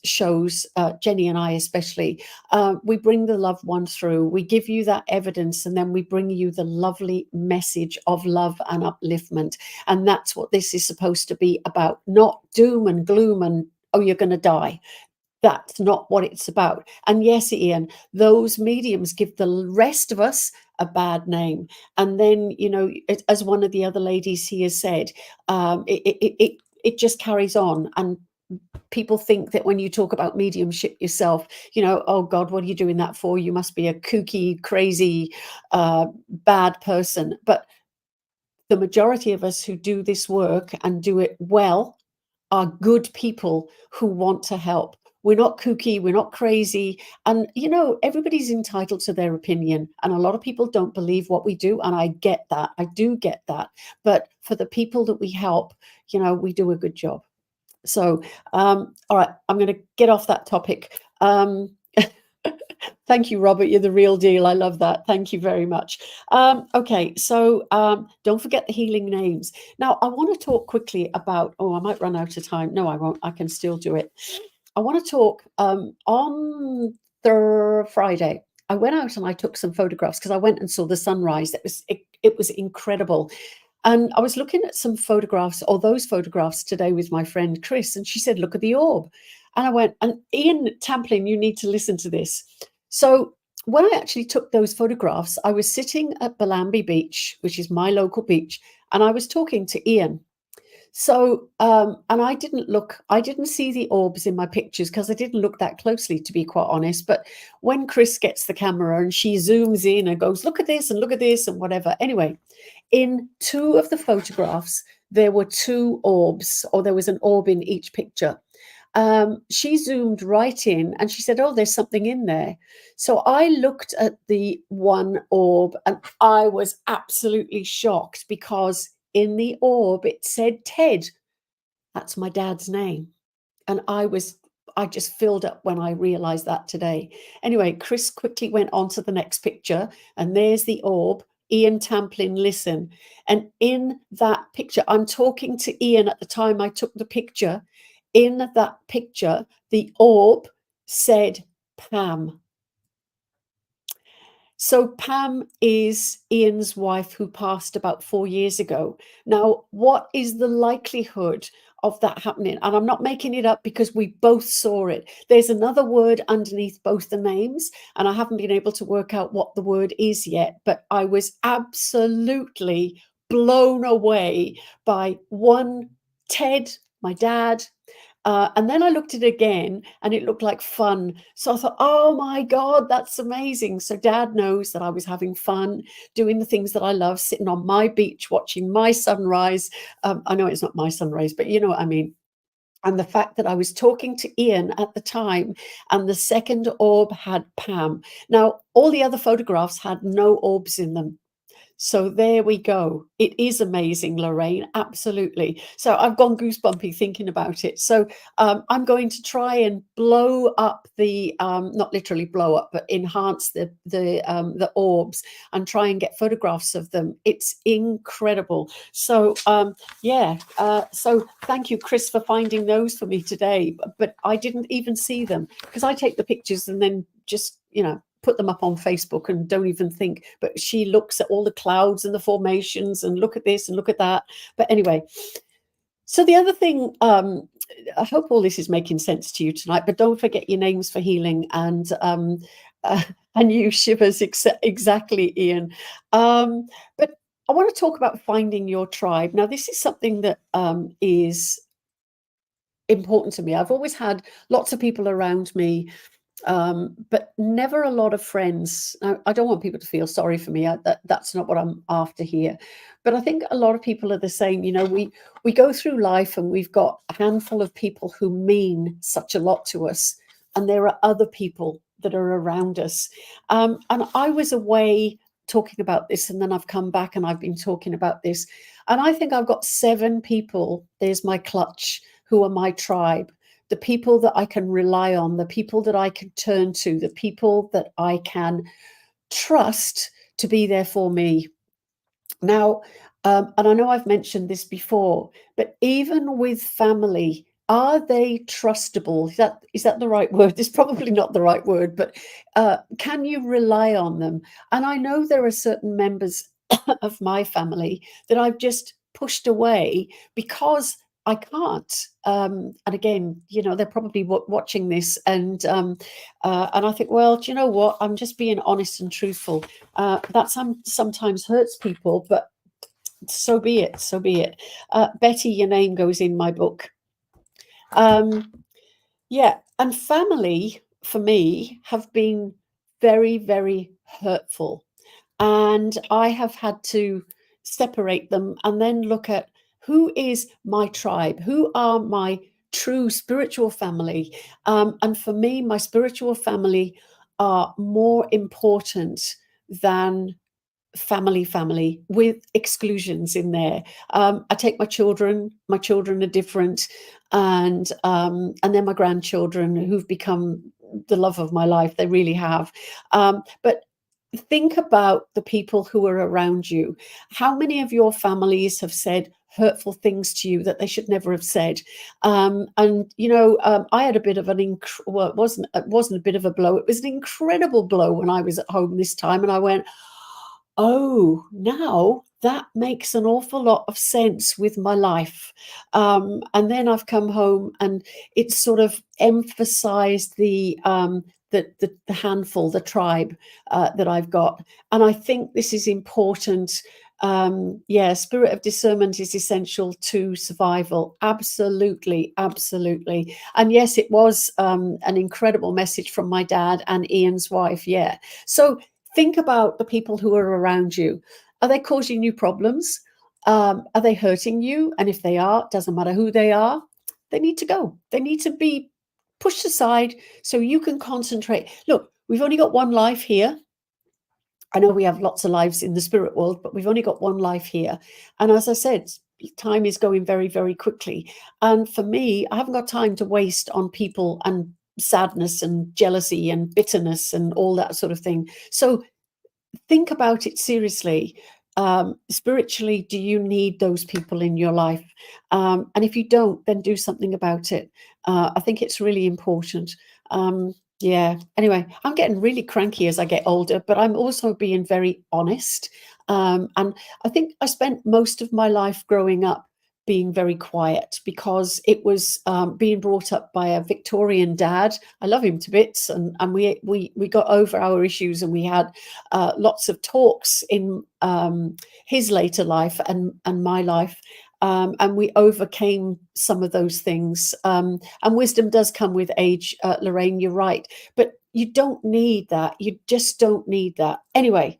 shows, Jenny and I especially, we bring the loved one through. We give you that evidence, and then we bring you the lovely message of love and upliftment. And that's what this is supposed to be about, not doom and gloom and, oh, you're going to die. That's not what it's about. And yes, Ian, those mediums give the rest of us a bad name. And then, as one of the other ladies here said, it just carries on. And people think that when you talk about mediumship yourself, oh God, what are you doing that for? You must be a kooky, crazy, bad person. But the majority of us who do this work and do it well are good people who want to help. We're not kooky, we're not crazy. And, everybody's entitled to their opinion. And a lot of people don't believe what we do. And I get that. I do get that. But for the people that we help, we do a good job. So, all right, I'm going to get off that topic. Thank you, Robert. You're the real deal. I love that. Thank you very much. Okay, so don't forget the healing names. Now, I want to talk quickly about, I might run out of time. No, I won't. I can still do it. I want to talk on the Friday. I went out and I took some photographs because I went and saw the sunrise. It was incredible. And I was looking at some photographs, or those photographs today with my friend Chris, and she said, "Look at the orb." And I went, and Ian Tamplin, you need to listen to this. So when I actually took those photographs, I was sitting at Bellambi Beach, which is my local beach, and I was talking to Ian. So, and I didn't see the orbs in my pictures because I didn't look that closely, to be quite honest. But when Chris gets the camera and she zooms in and goes, look at this and look at this and whatever. Anyway, in two of the photographs, there were two orbs, or there was an orb in each picture. She zoomed right in and she said, oh, there's something in there. So I looked at the one orb and I was absolutely shocked because in the orb it said Ted. That's my dad's name. And I just filled up when I realized that today. Anyway, Chris quickly went on to the next picture, and there's the orb. Ian Tamplin, listen. And in that picture, I'm talking to Ian at the time I took the picture. In that picture, the orb said Pam. So Pam is Ian's wife who passed about 4 years ago. Now, what is the likelihood of that happening? And I'm not making it up because we both saw it. There's another word underneath both the names, and I haven't been able to work out what the word is yet, but I was absolutely blown away by one, Ted, my dad, and then I looked at it again and it looked like fun. So I thought, oh my God, that's amazing. So Dad knows that I was having fun doing the things that I love, sitting on my beach, watching my sunrise. I know it's not my sunrise, but you know what I mean. And the fact that I was talking to Ian at the time, and the second orb had Pam. Now, all the other photographs had no orbs in them. So there we go. It is amazing, Lorraine. Absolutely. So I've gone goosebumpy thinking about it. So I'm going to try and blow up the, not literally blow up, but enhance the orbs and try and get photographs of them. It's incredible. So yeah. So thank you, Chris, for finding those for me today. But I didn't even see them because I take the pictures and then just, put them up on Facebook and don't even think, but she looks at all the clouds and the formations and look at this and look at that. But anyway, so the other thing, I hope all this is making sense to you tonight, but don't forget your names for healing and you shivers exactly, Ian. But I want to talk about finding your tribe. Now, this is something that is important to me. I've always had lots of people around me, but never a lot of friends. I don't want people to feel sorry for me. That's not what I'm after here. But I think a lot of people are the same. We go through life and we've got a handful of people who mean such a lot to us, and there are other people that are around us. And I was away talking about this, and then I've come back and I've been talking about this. And I think I've got 7 people. There's my clutch, who are my tribe. The people that I can rely on, the people that I can turn to, the people that I can trust to be there for me. Now, and I know I've mentioned this before, but even with family, are they trustable? Is that the right word? It's probably not the right word, but can you rely on them? And I know there are certain members of my family that I've just pushed away because I can't. And again, they're probably watching this, and I think, well, do you know what? I'm just being honest and truthful. That sometimes hurts people, but so be it. So be it. Betty, your name goes in my book. Yeah, and family for me have been very, very hurtful, and I have had to separate them and then look at who is my tribe, who are my true spiritual family. And for me, my spiritual family are more important than family with exclusions in there. I take my children are different, and then my grandchildren, who've become the love of my life. They really have. But think about the people who are around you. How many of your families have said hurtful things to you that they should never have said. And I had a bit of well, it wasn't a bit of a blow. It was an incredible blow when I was at home this time, and I went, oh, now that makes an awful lot of sense with my life. And then I've come home, and it's sort of emphasized the handful, the tribe that I've got. And I think this is important. Yeah, spirit of discernment is essential to survival. Absolutely, absolutely. And yes, it was an incredible message from my dad and Ian's wife. Yeah. So think about the people who are around you. Are they causing you problems? Are they hurting you? And if they are, doesn't matter who they are, they need to go. They need to be pushed aside so you can concentrate. Look, we've only got one life here. I know we have lots of lives in the spirit world, but we've only got one life here. And as I said, time is going very, very quickly. And for me, I haven't got time to waste on people and sadness and jealousy and bitterness and all that sort of thing. So think about it seriously. Spiritually, do you need those people in your life? And if you don't, then do something about it. I think it's really important. Yeah. Anyway, I'm getting really cranky as I get older, but I'm also being very honest. And I think I spent most of my life growing up being very quiet because it was being brought up by a Victorian dad. I love him to bits, and we got over our issues, and we had lots of talks in his later life and my life. And we overcame some of those things. And wisdom does come with age, Lorraine, you're right. But you don't need that. You just don't need that. Anyway,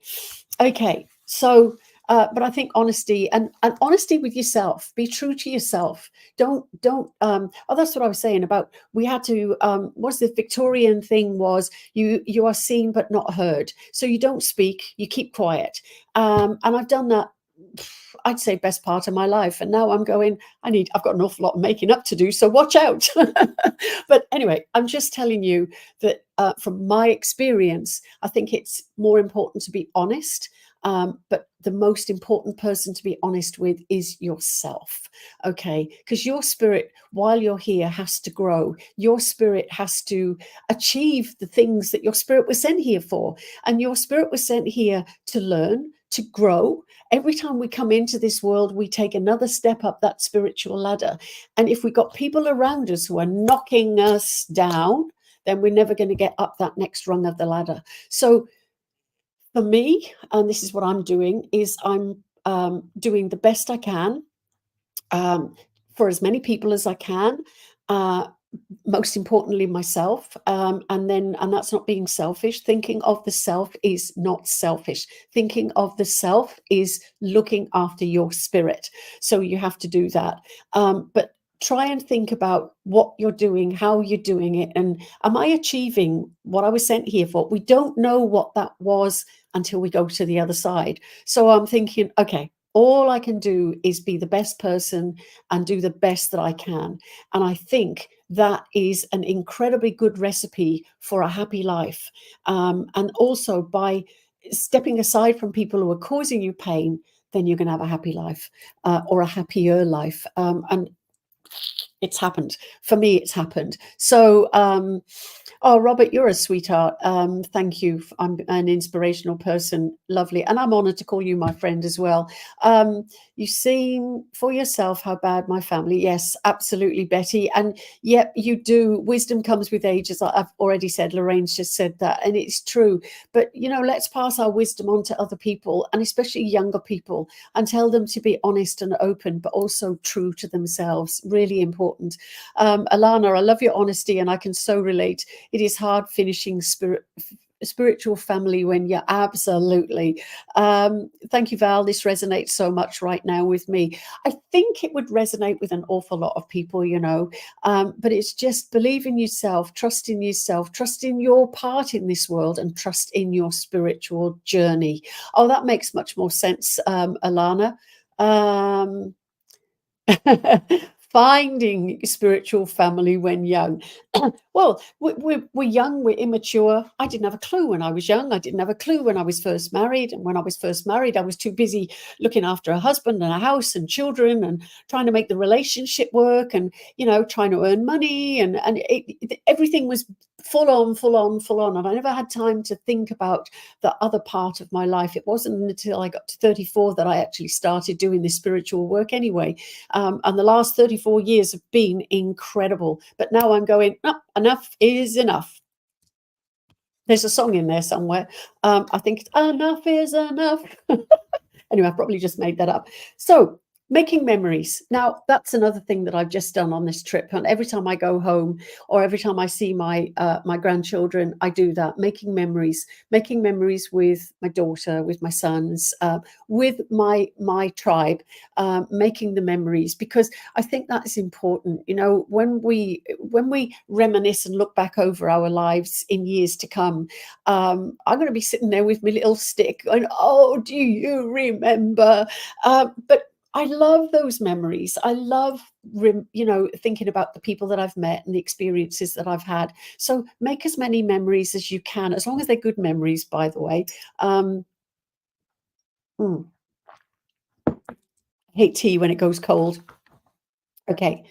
okay. So, but I think honesty and honesty with yourself, be true to yourself. Don't, that's what I was saying about, we had to, what's the Victorian thing was, you are seen but not heard. So you don't speak, you keep quiet. And I've done that, I'd say best part of my life. And now I'm going, I've got an awful lot of making up to do. So watch out. But anyway, I'm just telling you that from my experience, I think it's more important to be honest. But the most important person to be honest with is yourself. Okay. Because your spirit, while you're here, has to grow. Your spirit has to achieve the things that your spirit was sent here for. And your spirit was sent here to learn, to grow. Every time we come into this world, we take another step up that spiritual ladder. And if we've got people around us who are knocking us down, then we're never going to get up that next rung of the ladder. So for me, and this is what I'm doing, is I'm doing the best I can for as many people as I can. Most importantly, myself. And that's not being selfish. Thinking of the self is not selfish. Thinking of the self is looking after your spirit. So you have to do that. But try and think about what you're doing, how you're doing it, and am I achieving what I was sent here for? We don't know what that was until we go to the other side. So I'm thinking, okay, all I can do is be the best person and do the best that I can. And I think that is an incredibly good recipe for a happy life. And also by stepping aside from people who are causing you pain, then you're going to have a happy life or a happier life. And it's happened. For me, it's happened. So, oh, Robert, you're a sweetheart. Thank you. I'm an inspirational person. Lovely. And I'm honored to call you my friend as well. You've seen for yourself how bad my family. Yes, absolutely, Betty. And yep, you do. Wisdom comes with age, as I've already said. Lorraine's just said that. And it's true. But, let's pass our wisdom on to other people, and especially younger people, and tell them to be honest and open, but also true to themselves. Really important. Alana, I love your honesty, and I can so relate. It is hard finishing spiritual family when you're absolutely. Thank you, Val. This resonates so much right now with me. I think it would resonate with an awful lot of people, but it's just believe in yourself, trust in your part in this world, and trust in your spiritual journey. Oh, that makes much more sense, Alana. finding spiritual family when young. Well, we're young, we're immature. I didn't have a clue when I was young. I didn't have a clue when I was first married. And when I was first married, I was too busy looking after a husband and a house and children and trying to make the relationship work and, trying to earn money. And everything was full on, full on, full on. And I never had time to think about the other part of my life. It wasn't until I got to 34 that I actually started doing this spiritual work anyway. And the last 34 years have been incredible. But now I'm going, "Oh, enough is enough." There's a song in there somewhere. I think it's enough is enough. Anyway, I probably just made that up. So making memories. Now, that's another thing that I've just done on this trip. And every time I go home or every time I see my grandchildren, I do that, making memories with my daughter, with my sons, with my tribe, making the memories, because I think that is important. When we reminisce and look back over our lives in years to come, I'm going to be sitting there with my little stick going, "Oh, do you remember?" But I love those memories. I love, thinking about the people that I've met and the experiences that I've had. So make as many memories as you can, as long as they're good memories, by the way. Mm, hate tea when it goes cold. Okay.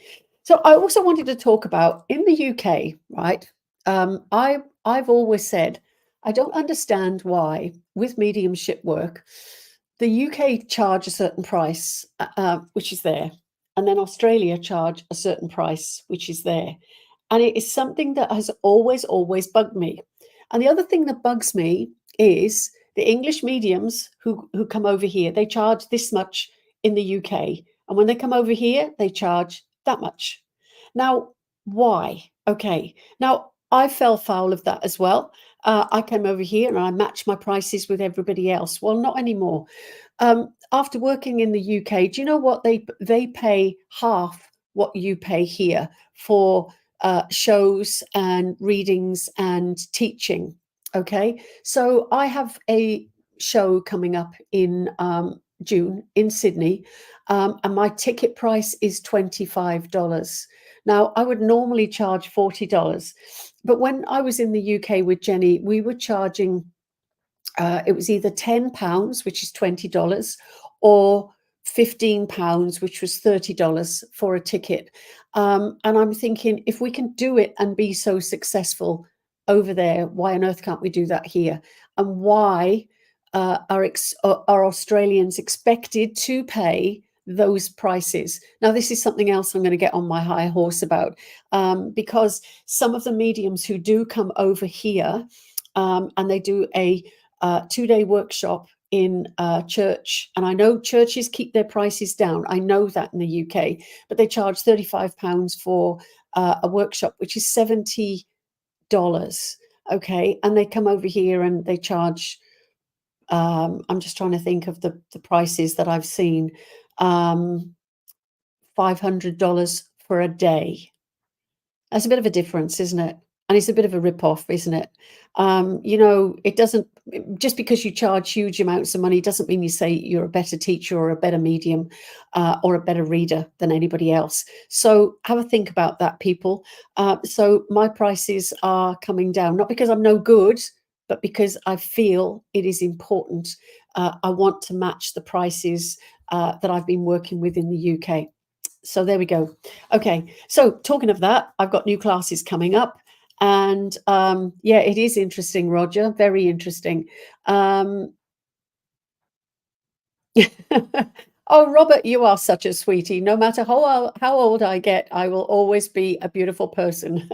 So I also wanted to talk about in the UK, right? I've always said I don't understand why with mediumship work the UK charge a certain price, which is there, and then Australia charge a certain price, which is there, and it is something that has always bugged me. And the other thing that bugs me is the English mediums who come over here. They charge this much in the UK, and when they come over here, they charge that much. Now, why? Okay, now I fell foul of that as well. I came over here and I matched my prices with everybody else. Well, not anymore. After working in the UK, do you know what they pay half what you pay here for shows and readings and teaching? Okay, so I have a show coming up in June in Sydney, and my ticket price is $25. Now, I would normally charge $40, but when I was in the UK with Jenny, we were charging it was either £10, which is $20, or £15, which was $30 for a ticket. And I'm thinking, if we can do it and be so successful over there, why on earth can't we do that here? And why are Australians expected to pay those prices? Now, this is something else I'm going to get on my high horse about, because some of the mediums who do come over here and they do a 2-day workshop in church, and I know churches keep their prices down. I know that in the UK, but they charge £35 for a workshop, which is $70. Okay, and they come over here and they charge. I'm just trying to think of the prices that I've seen. $500 for a day. That's a bit of a difference, isn't it? And it's a bit of a rip-off, isn't it? It doesn't, just because you charge huge amounts of money doesn't mean you say you're a better teacher or a better medium or a better reader than anybody else. So have a think about that, people. So my prices are coming down, not because I'm no good, but because I feel it is important. I want to match the prices that I've been working with in the UK. So there we go. Okay, so talking of that, I've got new classes coming up, and yeah, it is interesting, Roger, very interesting. Oh, Robert, you are such a sweetie. No matter how old I get, I will always be a beautiful person.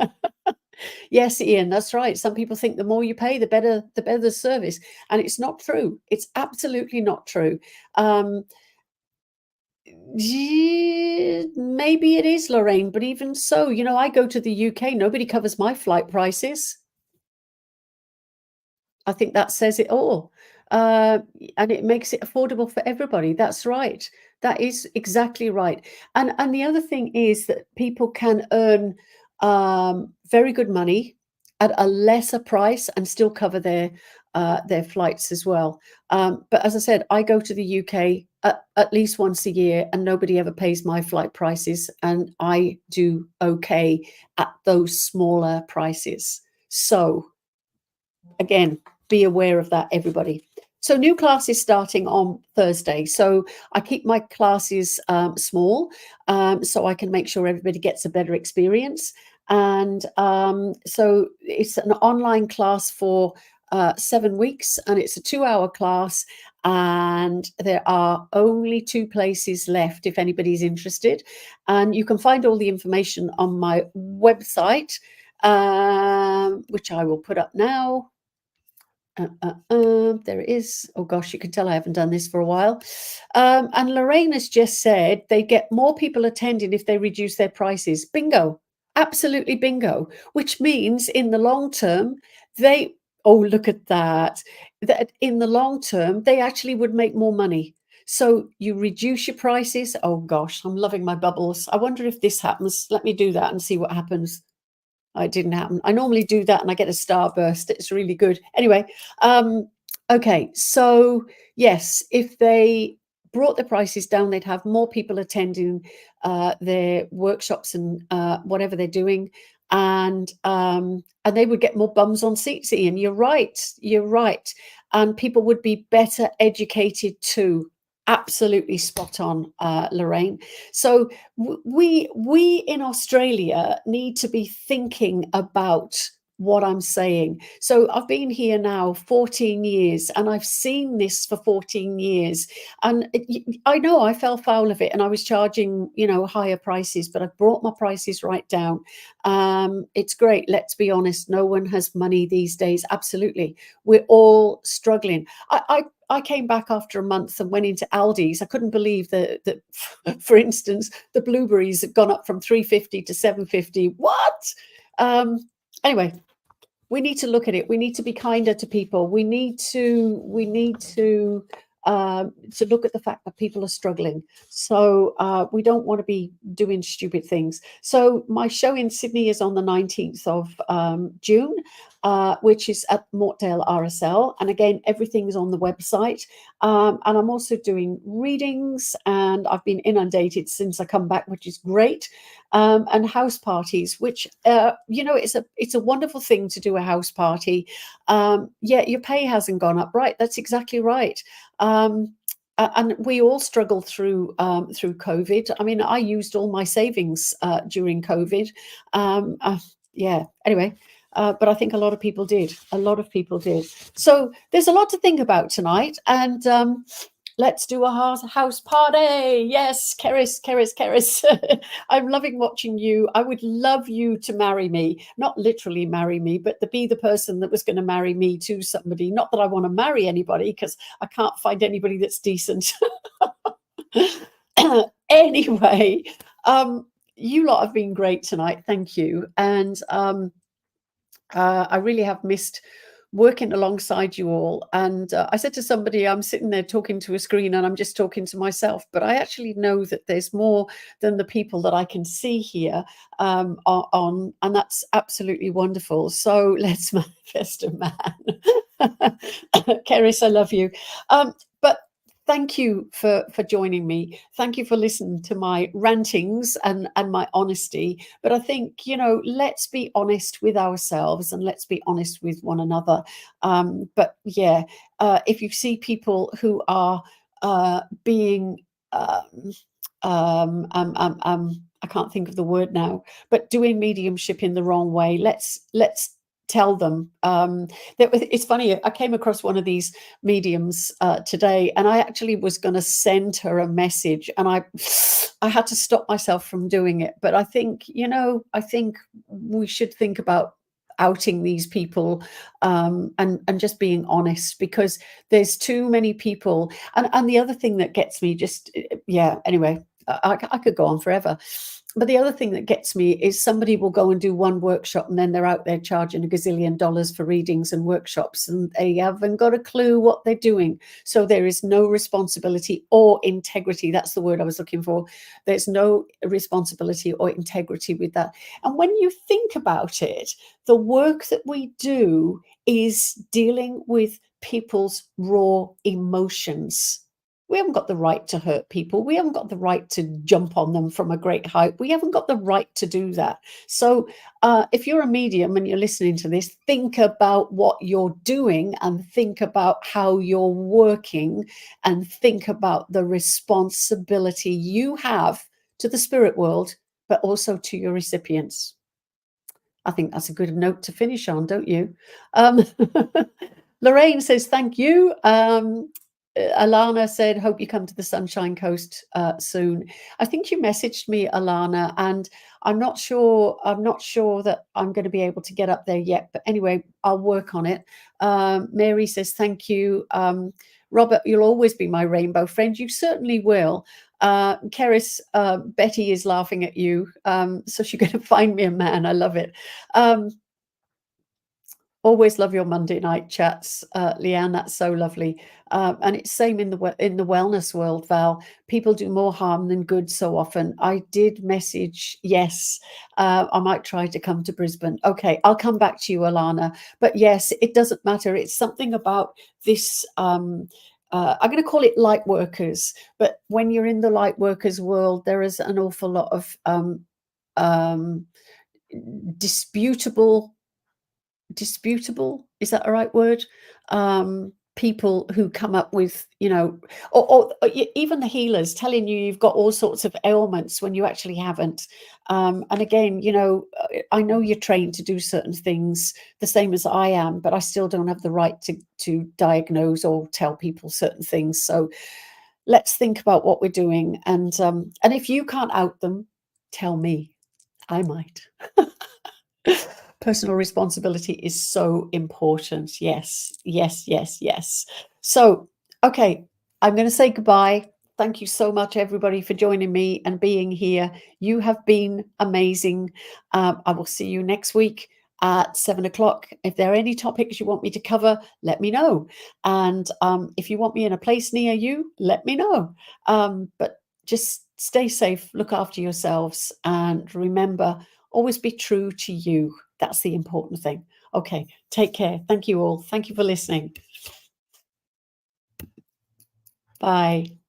Yes, Ian, that's right. Some people think the more you pay, the better the service, and it's not true. It's absolutely not true. Maybe it is, Lorraine, but even so, I go to the UK, nobody covers my flight prices. I think that says it all. And it makes it affordable for everybody. That's right. That is exactly right. And the other thing is that people can earn very good money at a lesser price and still cover their flights as well. But as I said, I go to the UK at least once a year, and nobody ever pays my flight prices, and I do okay at those smaller prices. So again, be aware of that, everybody. So new classes starting on Thursday. So I keep my classes small, so I can make sure everybody gets a better experience. And so it's an online class for 7 weeks, and it's a 2-hour class. And there are only 2 places left if anybody's interested. And you can find all the information on my website, which I will put up now. There it is. Oh gosh, you can tell I haven't done this for a while. And Lorraine has just said they get more people attending if they reduce their prices. Bingo. Absolutely bingo. Which means in the long term, they, oh, look at that. That in the long term, they actually would make more money. So you reduce your prices. Oh gosh, I'm loving my bubbles. I wonder if this happens. Let me do that and see what happens. It didn't happen. I normally do that and I get a starburst. It's really good. Anyway, okay. So yes, if they brought the prices down, they'd have more people attending their workshops and whatever they're doing, and they would get more bums on seats. Ian, you're right. You're right, and people would be better educated too. Absolutely spot on, Lorraine. So we in Australia need to be thinking about what I'm saying. So I've been here now 14 years, and I've seen this for 14 years. And I know I fell foul of it, and I was charging, higher prices, but I've brought my prices right down. It's great. Let's be honest. No one has money these days. Absolutely. We're all struggling. I came back after a month and went into Aldi's. I couldn't believe that for instance, the blueberries had gone up from 3.50 to 7.50. What? Anyway, we need to look at it. We need to be kinder to people. We need to look at the fact that people are struggling. So we don't want to be doing stupid things. So my show in Sydney is on the 19th of June, which is at Mortdale RSL. And again, everything is on the website. And I'm also doing readings, and I've been inundated since I come back, which is great. And house parties, which it's a wonderful thing to do a house party. Yeah, your pay hasn't gone up, right? That's exactly right. And we all struggle through COVID. I mean, I used all my savings during COVID. Yeah. Anyway. But I think a lot of people did. A lot of people did. So there's a lot to think about tonight, and let's do a house party. Yes, Keris. I'm loving watching you. I would love you to marry me, not literally marry me, but to be the person that was going to marry me to somebody. Not that I want to marry anybody, because I can't find anybody that's decent. Anyway, you lot have been great tonight. Thank you. And I really have missed working alongside you all. And I said to somebody, I'm sitting there talking to a screen and I'm just talking to myself, but I actually know that there's more than the people that I can see here on, and that's absolutely wonderful. So let's manifest a man. Keris, I love you. But thank you for joining me. Thank you for listening to my rantings and my honesty. But I think, let's be honest with ourselves, and let's be honest with one another. But yeah, if you see people who are being, I can't think of the word now, but doing mediumship in the wrong way, let's tell them. It's funny, I came across one of these mediums today, and I actually was going to send her a message, and I had to stop myself from doing it. But I think, I think we should think about outing these people, and just being honest, because there's too many people. And the other thing that gets me just, yeah, anyway, I could go on forever. But the other thing that gets me is somebody will go and do one workshop and then they're out there charging $1 gazillion for readings and workshops, and they haven't got a clue what they're doing. So there is no responsibility or integrity. That's the word I was looking for. There's no responsibility or integrity with that. And when you think about it, the work that we do is dealing with people's raw emotions. We haven't got the right to hurt people. We haven't got the right to jump on them from a great height. We haven't got the right to do that. So if you're a medium and you're listening to this, think about what you're doing and think about how you're working and think about the responsibility you have to the spirit world, but also to your recipients. I think that's a good note to finish on, don't you? Lorraine says, thank you. Alana said, hope you come to the Sunshine Coast soon. I think you messaged me, Alana, and I'm not sure that I'm going to be able to get up there yet. But anyway, I'll work on it. Mary says, thank you. Robert, you'll always be my rainbow friend. You certainly will. Keris, Betty is laughing at you. So she's going to find me a man. I love it. Always love your Monday night chats, Leanne. That's so lovely. And it's same in the wellness world, Val. People do more harm than good so often. I did message, yes, I might try to come to Brisbane. Okay, I'll come back to you, Alana. But yes, it doesn't matter. It's something about this. I'm going to call it light workers. But when you're in the light workers world, there is an awful lot of disputable, is that a right word? People who come up with, or even the healers telling you you've got all sorts of ailments when you actually haven't. And again, I know you're trained to do certain things the same as I am, but I still don't have the right to diagnose or tell people certain things. So let's think about what we're doing. And if you can't out them, tell me. I might. Personal responsibility is so important. Yes, yes, yes, yes. So, okay, I'm going to say goodbye. Thank you so much, everybody, for joining me and being here. You have been amazing. I will see you next week at 7 o'clock. If there are any topics you want me to cover, let me know. And if you want me in a place near you, let me know. But just stay safe, look after yourselves, and remember, always be true to you. That's the important thing. Okay, take care. Thank you all. Thank you for listening. Bye.